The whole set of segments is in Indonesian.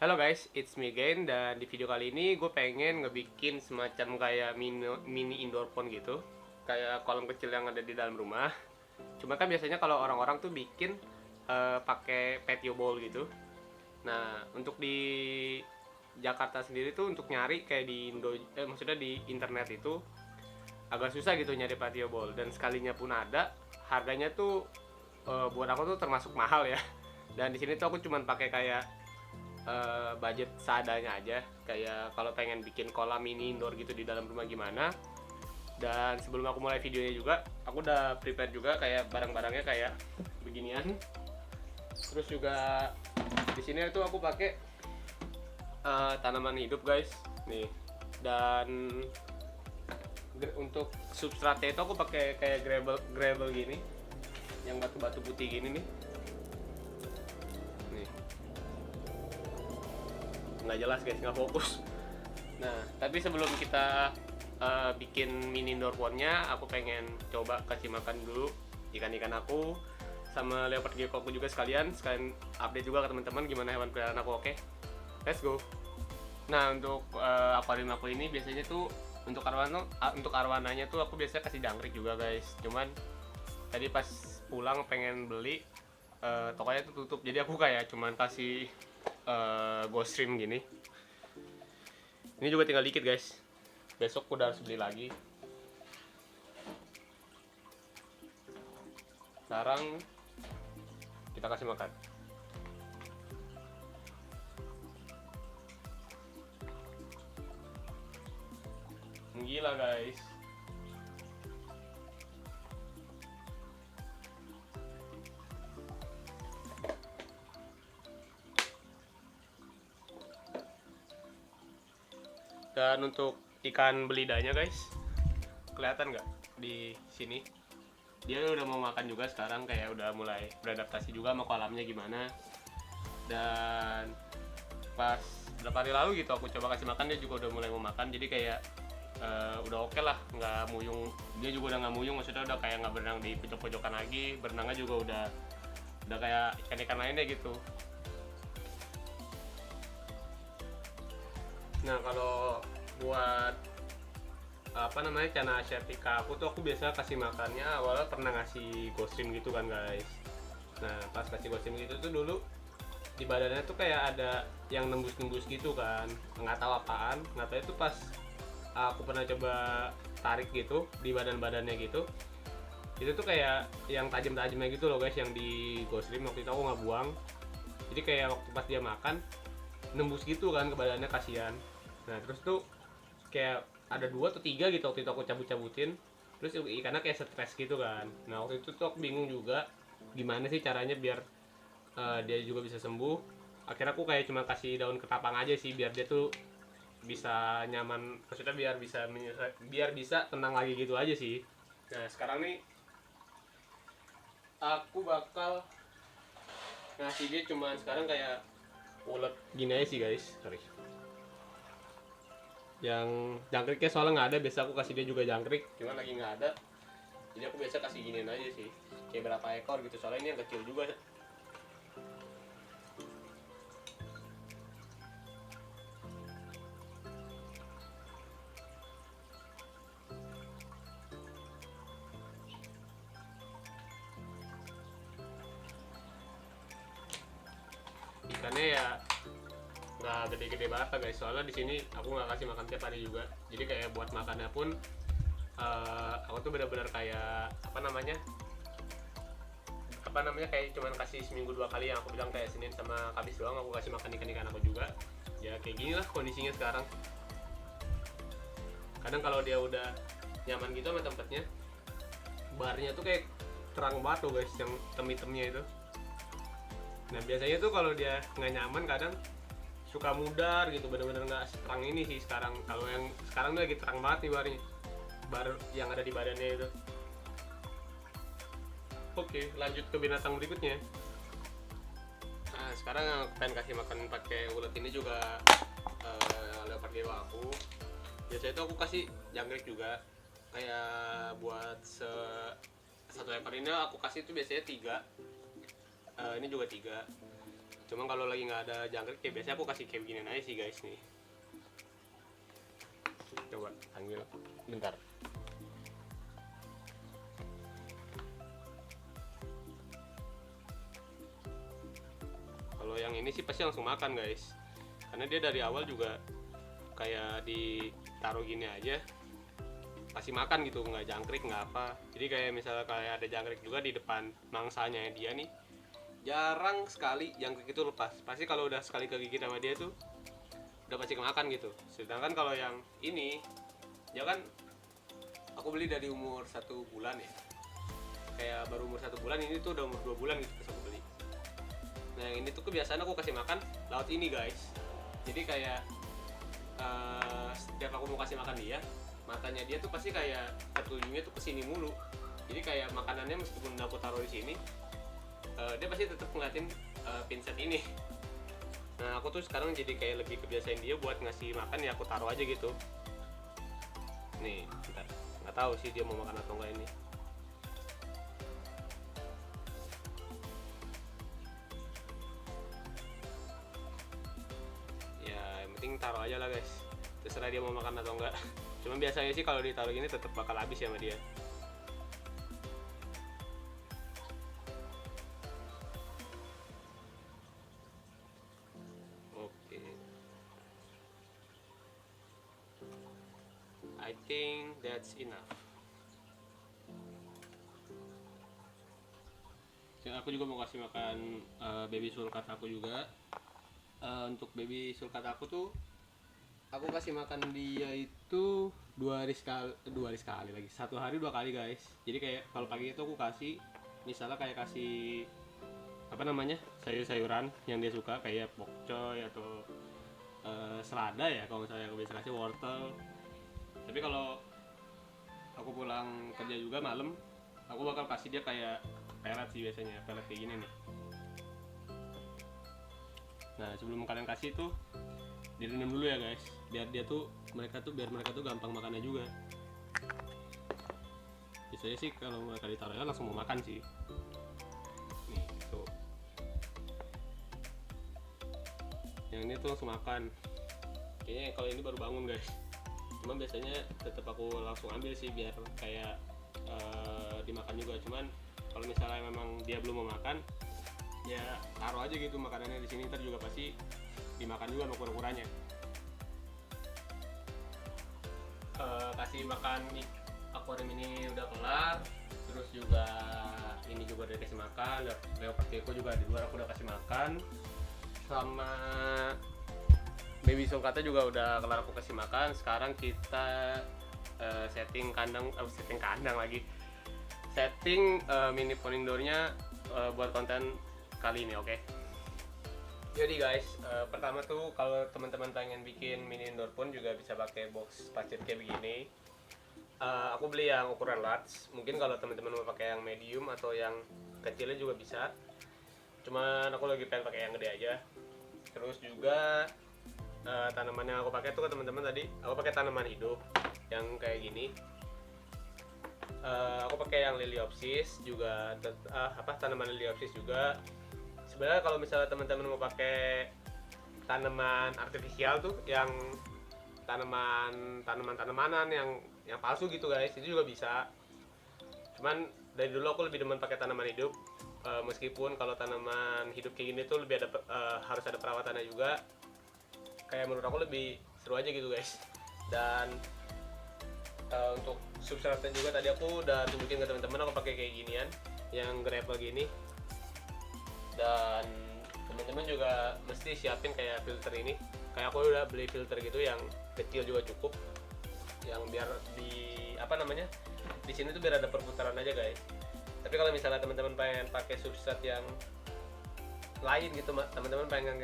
Halo guys, it's me again. Dan di video kali ini gue pengen ngebikin semacam kayak mini indoor pond gitu, kayak kolam kecil yang ada di dalam rumah. Cuma kan biasanya kalau orang-orang tuh bikin pakai patio bowl gitu. Nah, untuk di Jakarta sendiri tuh untuk nyari kayak maksudnya di internet itu agak susah gitu nyari patio bowl, dan sekalinya pun ada, harganya tuh buat aku tuh termasuk mahal ya. Dan di sini tuh aku cuman pakai kayak budget seadanya aja, kayak kalau pengen bikin kolam mini indoor gitu di dalam rumah gimana. Dan sebelum aku mulai videonya juga, aku udah prepare juga kayak barang-barangnya kayak beginian. Terus juga di sini tuh aku pakai tanaman hidup guys nih. Dan untuk substratnya itu aku pakai kayak gravel gini, yang batu-batu putih gini nih. Nggak jelas guys, nggak fokus. Nah, tapi sebelum kita bikin mini indoor pondnya, aku pengen coba kasih makan dulu ikan-ikan aku sama leopard gecko aku juga, sekalian update juga ke teman-teman gimana hewan peliharaan aku. Oke, let's go. Nah, untuk akuarium aku ini biasanya tuh untuk arwananya tuh aku biasanya kasih jangkrik juga guys. Cuman tadi pas pulang pengen beli, tokonya tuh tutup, jadi aku kayak cuman kasih ghost stream gini. Ini juga tinggal dikit guys, besok udah harus beli lagi. Sekarang kita kasih makan. Gila guys. Dan untuk ikan belidanya guys, kelihatan nggak di sini? Dia udah mau makan juga sekarang, kayak udah mulai beradaptasi juga sama kolamnya gimana. Dan pas berapa hari lalu gitu aku coba kasih makan, dia juga udah mulai mau makan. Jadi kayak udah oke lah, nggak muyung. Dia juga udah nggak muyung, maksudnya udah kayak nggak berenang di pojok-pojokan lagi. Berenangnya juga udah kayak ikan-ikan lainnya gitu. Nah, kalau buat Chana Asiatica aku biasa kasih makannya awalnya pernah ngasih ghostim gitu kan guys. Nah, pas kasih ghostim gitu tuh dulu di badannya tuh kayak ada yang nembus-nembus gitu kan, nggak tahu apaan. Nggak tahu itu pas aku pernah coba tarik gitu di badan-badannya gitu, itu tuh kayak yang tajam-tajamnya gitu loh guys, yang di ghostim waktu itu aku nggak buang. Jadi kayak waktu pas dia makan nembus gitu kan ke badannya, kasihan. Nah, terus tuh kayak ada 2 atau 3 gitu waktu itu aku cabut-cabutin, terus ikannya kayak stres gitu kan. Nah, waktu itu tuh aku bingung juga gimana sih caranya biar dia juga bisa sembuh. Akhirnya aku kayak cuma kasih daun ketapang aja sih, biar dia tuh bisa nyaman, maksudnya biar bisa tenang lagi gitu aja sih. Nah, sekarang nih aku bakal ngasih dia cuma sekarang kayak ulet gini aja sih guys. Sorry, yang jangkriknya soalnya nggak ada. Biasa aku kasih dia juga jangkrik, cuman lagi nggak ada, jadi aku biasa kasih giniin aja sih, kayak berapa ekor gitu, soalnya ini yang kecil juga. Ikannya ya nggak gede-gede banget lah guys, soalnya di sini aku nggak kasih makan tiap hari juga. Jadi kayak buat makannya pun aku tuh benar-benar kayak kayak cuman kasih seminggu 2 kali, yang aku bilang kayak Senin sama Kamis doang aku kasih makan ikan-ikan aku juga. Ya kayak gini lah kondisinya sekarang. Kadang kalau dia udah nyaman gitu sama tempatnya, barnya tuh kayak terang banget tuh guys, yang hitam-hitamnya itu. Nah, biasanya tuh kalau dia nggak nyaman kadang suka mudar gitu, bener-bener nggak seterang ini sih sekarang. Kalau yang sekarang tuh lagi terang banget nih barnya, bar yang ada di badannya itu. Oke, lanjut ke binatang berikutnya. Nah, sekarang aku pengen kasih makan pakai ulet ini juga, leopard dewa aku. Biasanya itu aku kasih jangkrik juga, kayak buat satu ekor ini aku kasih itu biasanya 3. Ini juga 3. Cuma kalau lagi nggak ada jangkrik ya biasanya aku kasih kayak begini aja sih guys nih. Coba ambil bentar. Kalau yang ini sih pasti langsung makan guys, karena dia dari awal juga kayak ditaruh gini aja pasti makan gitu, nggak jangkrik nggak apa. Jadi kayak misalnya kayak ada jangkrik juga di depan mangsanya dia nih, jarang sekali jangkrik itu lepas. Pasti kalau udah sekali kegigit sama dia tuh udah pasti kemakan gitu. Sedangkan kalau yang ini ya kan aku beli dari umur 1 bulan ya, kayak baru umur 1 bulan, ini tuh udah umur 2 bulan gitu pas aku beli. Nah yang ini tuh kebiasaan aku kasih makan laut ini guys. Jadi kayak setiap aku mau kasih makan dia, matanya dia tuh pasti kayak tertujunya tuh kesini mulu. Jadi kayak makanannya meskipun aku taruh di sini, dia pasti tetap ngeliatin pinset ini. Nah aku tuh sekarang jadi kayak lebih kebiasain dia buat ngasih makan ya aku taruh aja gitu. Nih, bentar. Nggak tahu sih dia mau makan atau enggak ini. Ya yang penting taruh aja lah guys. Terserah dia mau makan atau enggak. Cuma biasanya sih kalau ditaruh gini tetap bakal habis ya sama dia. Oke. I think that's enough. Aku juga mau kasih makan baby sulcat aku juga. Untuk baby sulcat aku tuh aku kasih makan dia itu 2 hari sekali lagi, 1 hari 2 kali guys. Jadi kayak kalau pagi itu aku kasih misalnya kayak kasih apa namanya sayur-sayuran yang dia suka kayak pokcoy atau selada ya, kalau misalnya aku bisa kasih wortel. Tapi kalau aku pulang kerja juga malam, aku bakal kasih dia kayak pelet sih, biasanya pelet kayak gini nih. Nah sebelum kalian kasih tuh direndam dulu ya guys, biar mereka tuh gampang makannya juga. Biasanya sih kalau mereka ditaruhnya langsung mau makan sih. Nih tuh, yang ini tuh langsung makan. Kayaknya kalau ini baru bangun guys. Cuma biasanya tetap aku langsung ambil sih biar kayak dimakan juga. Cuman kalau misalnya memang dia belum mau makan, ya taruh aja gitu makanannya di sini, ntar juga pasti dimakan juga sama kura-kuranya. Kasih makan akuarium ini udah kelar, terus juga ini juga udah kasih makan. Leopard gecko juga di luar aku udah kasih makan, sama baby sulcatnya juga udah kelar aku kasih makan. Sekarang kita setting kandang mini pond indoornya buat konten kali ini, oke? Jadi guys, pertama tuh kalau teman-teman pengen bikin mini indoor pond juga bisa pakai box pasir kayak begini. Aku beli yang ukuran large. Mungkin kalau teman-teman mau pakai yang medium atau yang kecilnya juga bisa. Cuman aku lagi pengen pakai yang gede aja. Terus juga tanaman yang aku pakai tuh teman-teman, tadi aku pakai tanaman hidup yang kayak gini. Aku pakai yang Liliopsis juga, tanaman Liliopsis juga. Sebenarnya kalau misalnya teman-teman mau pakai tanaman artifisial tuh, yang tanaman-tanamanan yang palsu gitu guys, itu juga bisa. Cuman dari dulu aku lebih demen pakai tanaman hidup. Meskipun kalau tanaman hidup kayak gini tuh lebih ada harus ada perawatannya juga. Kayak menurut aku lebih seru aja gitu guys. Dan untuk substratnya juga tadi aku udah tunjukin ke teman-teman, aku pakai kayak ginian yang gravel gini. Dan teman-teman juga mesti siapin kayak filter ini. Kayak aku udah beli filter gitu yang kecil juga cukup, yang biar di sini tuh biar ada perputaran aja guys. Tapi kalau misalnya teman-teman pengen pakai substrat yang lain gitu, teman-teman pengen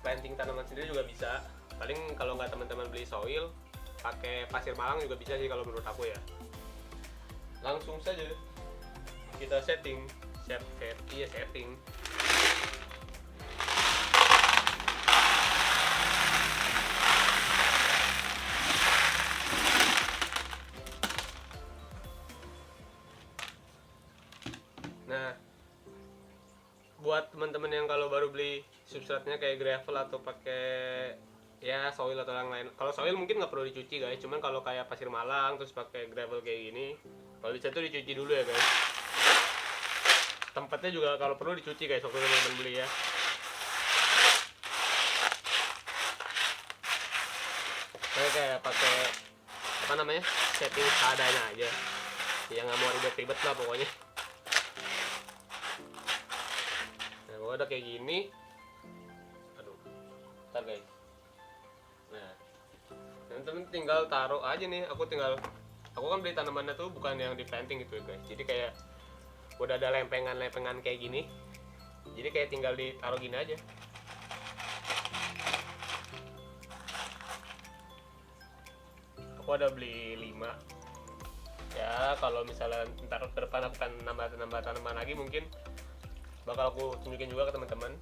planting tanaman sendiri juga bisa. Paling kalau nggak teman-teman beli soil, pakai pasir malang juga bisa sih kalau menurut aku ya. Langsung saja kita setting. Nah, buat teman-teman yang kalau baru beli substratnya kayak gravel atau pakai ya soil atau yang lain. Kalau soil mungkin nggak perlu dicuci guys, cuman kalau kayak pasir malang terus pakai gravel kayak gini, kalau bisa tuh dicuci dulu ya guys. Tempatnya juga kalau perlu dicuci guys waktu teman-teman beli ya. Kayak pakai apa namanya, setting seadanya aja, yang nggak mau ribet-ribet lah pokoknya. Nah kalau udah kayak gini, aduh, ntar guys. Nah teman-teman tinggal taruh aja nih. Aku kan beli tanamannya tuh bukan yang di planting gitu ya guys, jadi kayak udah ada lempengan kayak gini, jadi kayak tinggal ditaruh gini aja. Aku ada beli 5 ya. Kalau misalnya ntar ke depan aku akan nambah tanaman lagi, mungkin bakal aku tunjukin juga ke teman-teman.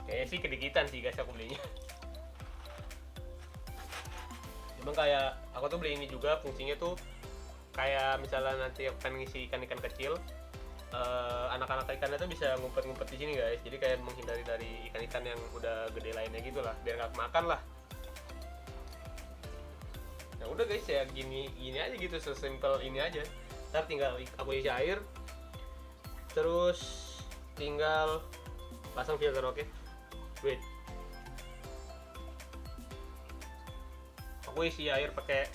Kayaknya sih kedikitan sih guys aku belinya. Cuman kayak aku tuh beli ini juga fungsinya tuh kayak misalnya nanti aku pengen ngisi ikan-ikan kecil, anak-anak ikannya tuh bisa ngumpet-ngumpet di sini guys. Jadi kayak menghindari dari ikan-ikan yang udah gede lainnya gitu lah, biar nggak makan lah. Nah udah guys ya, gini aja gitu, sesimpel ini aja. Ntar tinggal aku isi air, terus tinggal pasang filter. Oke. Wait, aku isi air pakai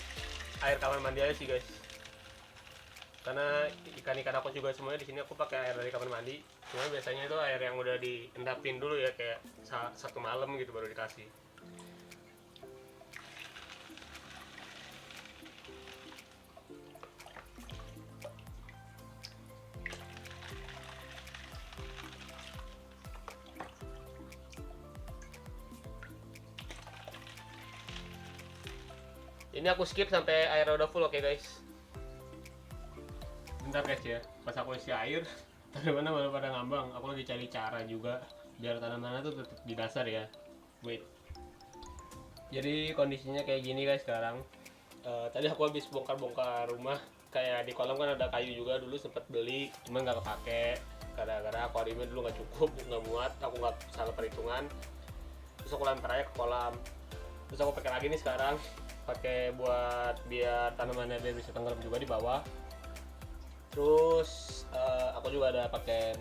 air kamar mandi aja sih guys, karena ikan-ikan aku juga semuanya di sini aku pakai air dari kamar mandi. Cuma biasanya itu air yang udah diendapin dulu ya, kayak 1 malam gitu baru dikasih. Ini aku skip sampai air udah full. Oke guys. Bentar guys ya, pas aku isi air tanamannya malah pada ngambang. Aku lagi cari cara juga biar tanamannya tuh tetap di dasar ya. Wait. Jadi kondisinya kayak gini guys sekarang. Tadi aku habis bongkar-bongkar rumah. Kayak di kolam kan ada kayu juga, dulu sempet beli, cuman nggak kepake. Gara-gara akuariumnya dulu nggak cukup, nggak muat. Aku nggak salah perhitungan. Terus aku lempar aja ke kolam. Terus aku pakai lagi nih sekarang, pakai buat biar tanamannya biar bisa tenggelam juga di bawah. Terus aku juga ada pakai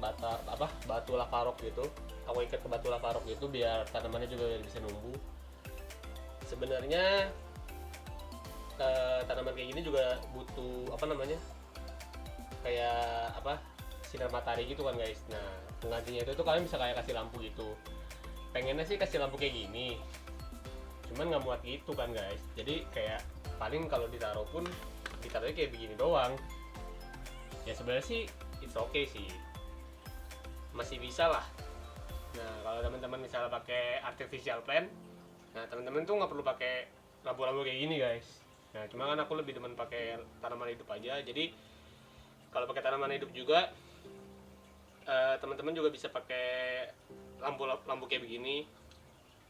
batu lavarok gitu. Aku ikat ke batu lavarok gitu biar tanamannya juga bisa numbuh. Sebenarnya tanaman kayak gini juga butuh kayak sinar matahari gitu kan guys. Nah penggantinya itu tuh kalian bisa kayak kasih lampu gitu. Pengennya sih kasih lampu kayak gini, cuman nggak muat gitu kan guys. Jadi kayak paling kalau ditaruh pun ditaruhnya kayak begini doang. Ya sebenarnya sih it's okay sih, masih bisa lah. Nah kalau teman-teman misalnya pakai artificial plant, nah teman-teman tuh nggak perlu pakai lampu-lampu kayak gini guys. Nah cuma kan aku lebih demen pakai tanaman hidup aja. Jadi kalau pakai tanaman hidup juga teman-teman juga bisa pakai lampu kayak begini.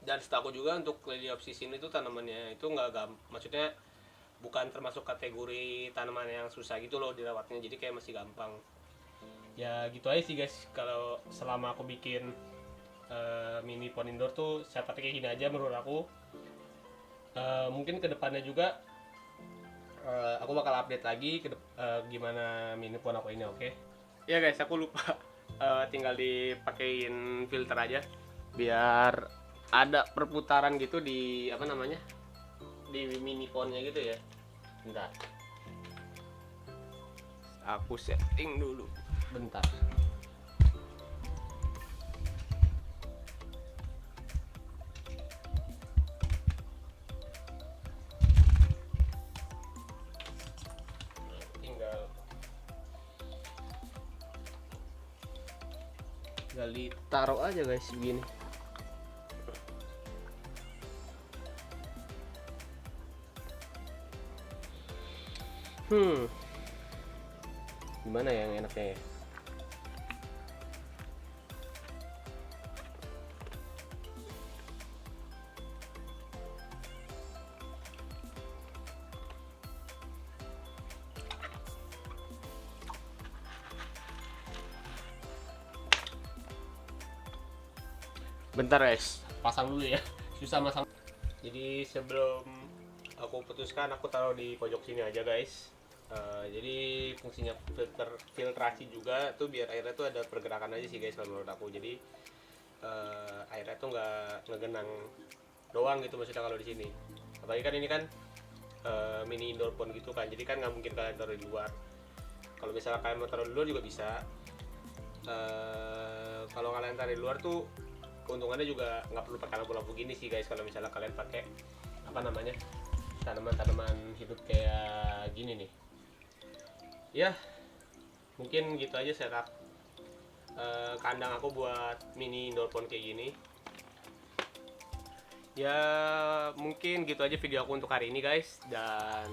Dan setahu juga untuk Liliopsis ini tuh tanamannya itu maksudnya bukan termasuk kategori tanaman yang susah gitu loh dirawatnya, jadi kayak masih gampang. Ya gitu aja sih guys, kalau selama aku bikin mini pond indoor tuh saya pakai kayak gini aja menurut aku. Mungkin kedepannya juga aku bakal update lagi gimana mini pond aku ini. Oke. Ya guys, aku lupa tinggal dipakein filter aja biar ada perputaran gitu di di mini pondnya gitu ya. Bentar, aku setting dulu bentar. Tinggal ditaruh aja guys begini. Gimana ya yang enaknya ya? Bentar guys, pasang dulu ya. Susah masang. Jadi sebelum aku putuskan, aku taruh di pojok sini aja guys. Jadi fungsinya filtrasi juga tuh biar airnya tuh ada pergerakan aja sih guys kalau menurut aku. Jadi airnya tuh nggak ngegenang doang gitu maksudnya kalau di sini. Apalagi kan ini kan mini indoor pond gitu kan, jadi kan nggak mungkin kalian taruh di luar. Kalau misalnya kalian mau taruh di luar juga bisa. Kalau kalian taruh di luar tuh keuntungannya juga nggak perlu pakai lampu-lampu gini sih guys. Kalau misalnya kalian pakai apa namanya, tanaman-tanaman hidup kayak gini nih ya. Mungkin gitu aja setup kandang aku buat mini indoor pond kayak gini ya. Mungkin gitu aja video aku untuk hari ini guys, dan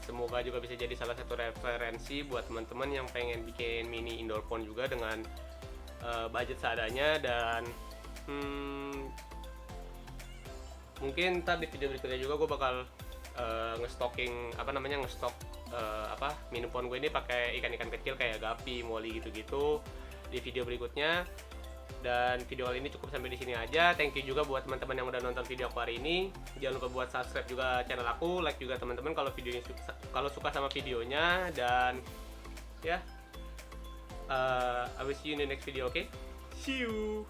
semoga juga bisa jadi salah satu referensi buat teman-teman yang pengen bikin mini indoor pond juga dengan budget seadanya. Dan mungkin ntar di video berikutnya juga gue bakal ngestok mini pond gue ini pakai ikan-ikan kecil kayak gapi, molly gitu-gitu di video berikutnya. Dan video kali ini cukup sampai di sini aja. Thank you juga buat teman-teman yang udah nonton video aku hari ini. Jangan lupa buat subscribe juga channel aku, like juga teman-teman kalau kalau suka sama videonya. Dan ya, I will see you in the next video, okay? See you.